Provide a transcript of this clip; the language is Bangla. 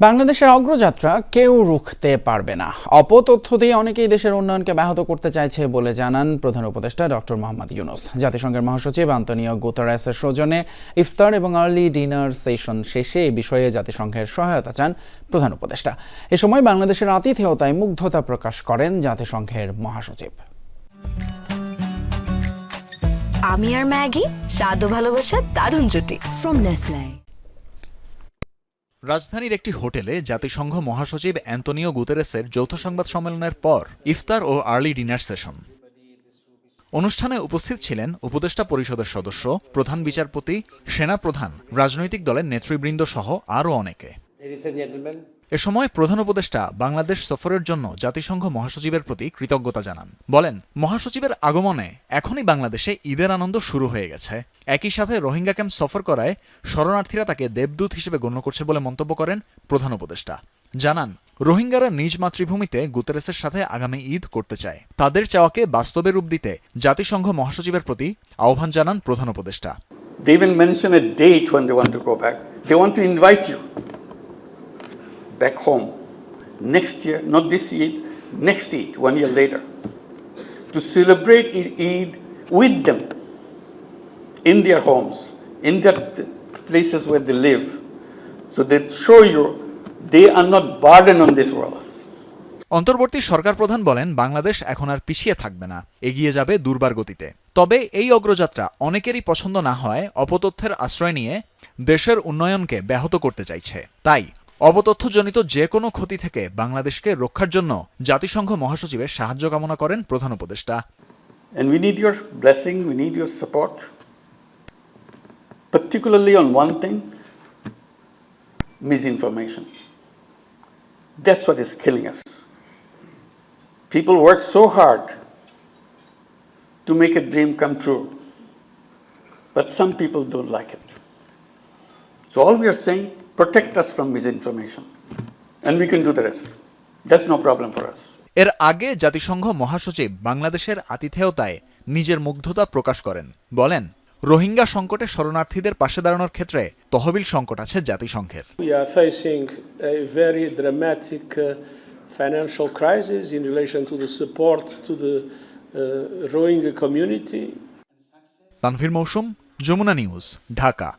বাংলাদেশের অগ্রযাত্রা কেউ রুখতে পারবে না। অপতথ্য দিয়ে অনেকেই দেশের উন্নয়নকে ব্যাহত করতে চাইছে বলে জানান প্রধান উপদেষ্টা ডক্টর মোহাম্মদ ইউনূস। জাতিসংঘের মহাসচিব আন্তোনিও গুতেরেসের সৌজন্যে ইফতার এবং আর্লি ডিনার সেশন শেষে এই বিষয়ে জাতিসংঘের সহায়তা চান প্রধান উপদেষ্টা। এ সময় বাংলাদেশের আতিথেয়তায় মুগ্ধতা প্রকাশ করেন জাতিসংঘের মহাসচিব। আমি আর ম্যাগি স্বাদ ও ভালোবাসার দারুণ জুটি ফ্রম নেসলে। রাজধানীর একটি হোটেলে জাতিসংঘ মহাসচিব অ্যান্তোনিও গুতেরেসের যৌথ সংবাদ সম্মেলনের পর ইফতার ও আর্লি ডিনার সেশন। অনুষ্ঠানে উপস্থিত ছিলেন উপদেষ্টা পরিষদের সদস্য, প্রধান বিচারপতি, সেনাপ্রধান, রাজনৈতিক দলের নেতৃবৃন্দ সহ আরও অনেকে। এ সময় প্রধান উপদেষ্টা বাংলাদেশ সফরের জন্য জাতিসংঘ মহাসচিবের প্রতি কৃতজ্ঞতা জানান। বলেন, মহাসচিবের আগমনে এখনই বাংলাদেশে ঈদের আনন্দ শুরু হয়ে গেছে। একই সাথে রোহিঙ্গা ক্যাম্প সফর করায় শরণার্থীরা তাকে দেবদূত হিসেবে গণ্য করছে বলে মন্তব্য করেন প্রধান উপদেষ্টা। জানান, রোহিঙ্গারা নিজ মাতৃভূমিতে গুতেরেসের সাথে আগামী ঈদ করতে চায়। তাদের চাওয়াকে বাস্তবে রূপ দিতে জাতিসংঘ মহাসচিবের প্রতি আহ্বান জানান প্রধান উপদেষ্টা। They will mention a date when they want to go back. They want to invite you back home next year, not this Eid, next Eid, 1 year later, to celebrate Eid with them in their homes, in their places where they live, so that show you they are not burden on this world. অন্তর্বর্তী সরকার প্রধান বলেন, বাংলাদেশ এখন আর পিছিয়ে থাকবে না, এগিয়ে যাবে দুর্বার গতিতে। তবে এই অগ্রযাত্রা অনেকেরই পছন্দ না হয় অপতথ্যের আশ্রয় নিয়ে দেশের উন্নয়নকে ব্যাহত করতে চাইছে। তাই অপতথ্যজনিত যে কোনো ক্ষতি থেকে বাংলাদেশকে রক্ষার জন্য জাতিসংঘ মহাসচিবের সাহায্য কামনা করেন প্রধান উপদেষ্টা। And we need your blessing, we need your support, particularly on one thing, misinformation. That's what is killing us. People work so hard to make a dream come true, but some people don't like it. So all we are saying, protect us from misinformation, and we can do the rest. That's no problem for us. এর আগে জাতিসংঘ মহাসচিব বাংলাদেশের আতিথেয়তায় নিজের মুগ্ধতা প্রকাশ করেন। বলেন, রোহিঙ্গা সংকটে শরণার্থীদের পাশে দাঁড়ানোর ক্ষেত্রে তহবিল সংকট আছে জাতিসংঘের। We are facing a very dramatic financial crisis in relation to the support to the Rohingya community. Tanvir মৌসুম, যমুনা নিউজ, ঢাকা।